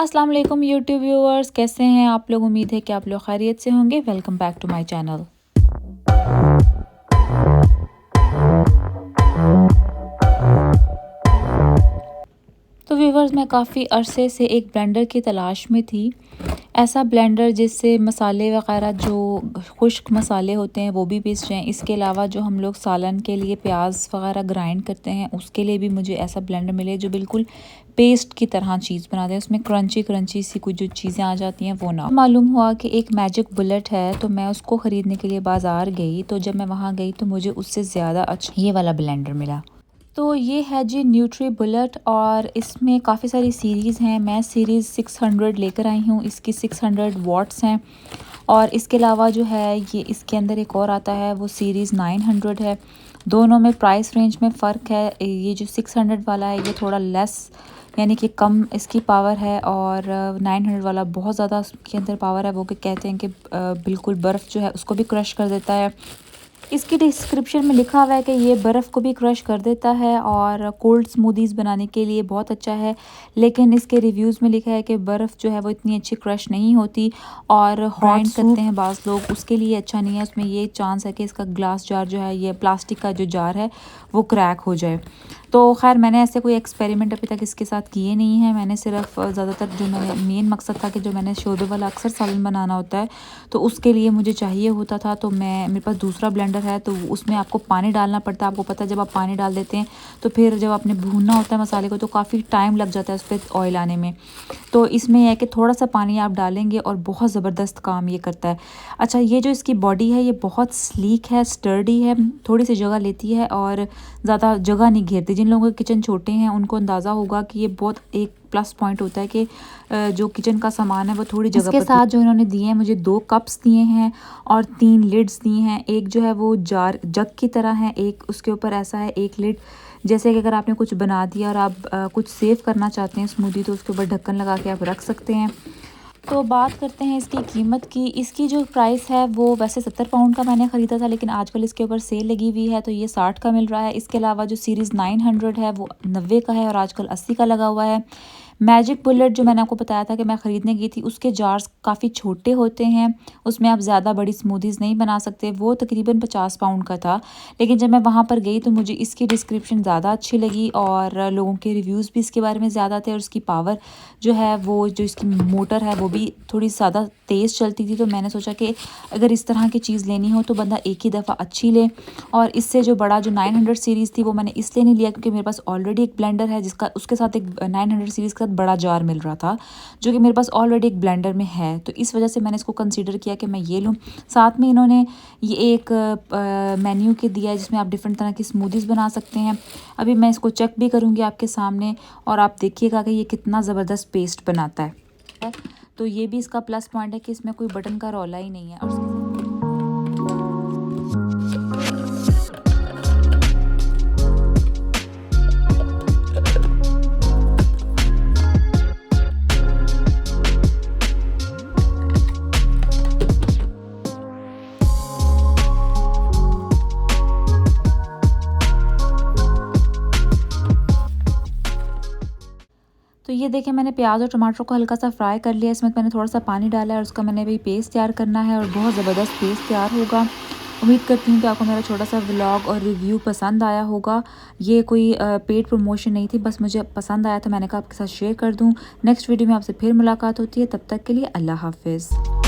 अस्सलाम वालेकुम YouTube viewers, कैसे हैं आप लोग। उम्मीद है कि आप लोग खैरियत से होंगे। Welcome back to my channel. तो व्यूअर्स, मैं काफ़ी अरसे से एक ब्लेंडर की तलाश में थी। ऐसा ब्लेंडर जिससे मसाले वग़ैरह जो खुश्क मसाले होते हैं वो भी पीस जाएँ। इसके अलावा जो हम लोग सालन के लिए प्याज वग़ैरह ग्राइंड करते हैं उसके लिए भी मुझे ऐसा ब्लेंडर मिले जो बिल्कुल पेस्ट की तरह चीज़ बना दे। उसमें क्रंची क्रंची सी कुछ जो चीज़ें आ जाती हैं वो ना। मालूम हुआ कि एक मैजिक बुलेट है, तो मैं उसको ख़रीदने के लिए बाज़ार गई। तो जब मैं वहाँ गई तो मुझे उससे ज़्यादा अच्छा ये वाला ब्लेंडर मिला। तो ये है जी न्यूट्री बुलेट, और इसमें काफ़ी सारी सीरीज़ हैं। मैं सीरीज़ 600 लेकर आई हूँ। इसकी 600 वॉट्स हैं। और इसके अलावा जो है ये इसके अंदर एक और आता है, वो सीरीज़ 900 है। दोनों में प्राइस रेंज में फ़र्क है। ये जो 600 वाला है ये थोड़ा लेस यानी कि कम इसकी पावर है, और 900 वाला बहुत ज़्यादा उसके अंदर पावर है। वो कि कहते हैं कि बिल्कुल बर्फ़ जो है उसको भी क्रश कर देता है। इसकी डिस्क्रिप्शन में लिखा हुआ है कि ये बर्फ़ को भी क्रश कर देता है और कोल्ड स्मूदीज़ बनाने के लिए बहुत अच्छा है। लेकिन इसके रिव्यूज़ में लिखा है कि बर्फ़ जो है वो इतनी अच्छी क्रश नहीं होती, और ग्राइंड करते हैं बाज़ लोग, उसके लिए अच्छा नहीं है। उसमें ये चांस है कि इसका ग्लास जार जो है, ये प्लास्टिक का जो जार है वो क्रैक हो जाए। तो खैर मैंने ऐसे कोई एक्सपेरिमेंट अभी तक इसके साथ किए नहीं हैं। मैंने सिर्फ ज़्यादातर जो मैंने मेन मकसद था कि जो मैंने शोरबे वाला अक्सर सालन बनाना होता है, तो उसके लिए मुझे चाहिए होता था। तो मेरे पास दूसरा ब्लेंडर है, तो उसमें आपको पानी डालना पड़ता है। आपको पता है जब आप पानी डाल देते हैं तो फिर जब आपने भूनना होता है मसाले को तो काफ़ी टाइम लग जाता है उस पर ऑयल आने में। तो इसमें यह है कि थोड़ा सा पानी आप डालेंगे और बहुत ज़बरदस्त काम ये करता है। अच्छा, ये जो इसकी बॉडी है ये बहुत स्लीक है, स्टर्डी है, थोड़ी सी जगह लेती है और ज़्यादा जगह नहीं घेरती। जिन लोगों के किचन छोटे हैं उनको अंदाज़ा होगा कि ये बहुत एक प्लस पॉइंट होता है कि जो किचन का सामान है वो थोड़ी जगह पर। इसके साथ जो इन्होंने दिए हैं, मुझे 2 कप्स दिए हैं और 3 लिड्स दिए हैं। एक जो है वो जार जग की तरह है, एक उसके ऊपर ऐसा है एक लिड, जैसे कि अगर आपने कुछ बना दिया और आप कुछ सेव करना चाहते हैं स्मूदी, तो उसके ऊपर ढक्कन लगा के आप रख सकते हैं। तो बात करते हैं इसकी कीमत की। इसकी जो प्राइस है वो वैसे 70 पाउंड का मैंने ख़रीदा था, लेकिन आजकल इसके ऊपर सेल लगी हुई है तो ये 60 का मिल रहा है। इसके अलावा जो सीरीज़ 900 है वो 90 का है और आजकल 80 का लगा हुआ है। मैजिक बुलेट जो मैंने आपको बताया था कि मैं ख़रीदने गई थी, उसके जार्स काफ़ी छोटे होते हैं, उसमें आप ज़्यादा बड़ी स्मूदीज़ नहीं बना सकते। वो तकरीबन 50 पाउंड का था। लेकिन जब मैं वहाँ पर गई तो मुझे इसकी डिस्क्रिप्शन ज़्यादा अच्छी लगी और लोगों के रिव्यूज़ भी इसके बारे में ज़्यादा थे, और उसकी पावर जो है वो जो इसकी मोटर है वो भी थोड़ी ज़्यादा तेज़ चलती थी। तो मैंने सोचा कि अगर इस तरह की चीज़ लेनी हो तो बंदा एक ही दफ़ा अच्छी ले। और इससे जो बड़ा जो 900 सीरीज़ थी वो मैंने इसलिए नहीं लिया क्योंकि मेरे पास ऑलरेडी एक ब्लेंडर है जिसका उसके साथ एक 900 सीरीज़ का बड़ा जार मिल रहा था, जो कि मेरे पास ऑलरेडी एक ब्लेंडर में है। तो इस वजह से मैंने इसको कंसीडर किया कि मैं ये लूँ। साथ में इन्होंने ये एक मेन्यू के दिया है जिसमें आप डिफरेंट तरह की स्मूदीज़ बना सकते हैं। अभी मैं इसको चेक भी करूँगी आपके सामने और आप देखिएगा कि ये कितना ज़बरदस्त पेस्ट बनाता है। तो ये भी इसका प्लस पॉइंट है कि इसमें कोई बटन का रौला ही नहीं है। और तो ये देखिए मैंने प्याज और टमाटर को हल्का सा फ्राई कर लिया। इसमें मैंने थोड़ा सा पानी डाला है और उसका मैंने भी पेस्ट तैयार करना है और बहुत ज़बरदस्त पेस्ट तैयार होगा। उम्मीद करती हूँ कि आपको मेरा छोटा सा व्लॉग और रिव्यू पसंद आया होगा। ये कोई पेड प्रमोशन नहीं थी, बस मुझे पसंद आया तो मैंने कहा आपके साथ शेयर कर दूँ। नेक्स्ट वीडियो में आपसे फिर मुलाकात होती है, तब तक के लिए अल्लाह हाफिज़।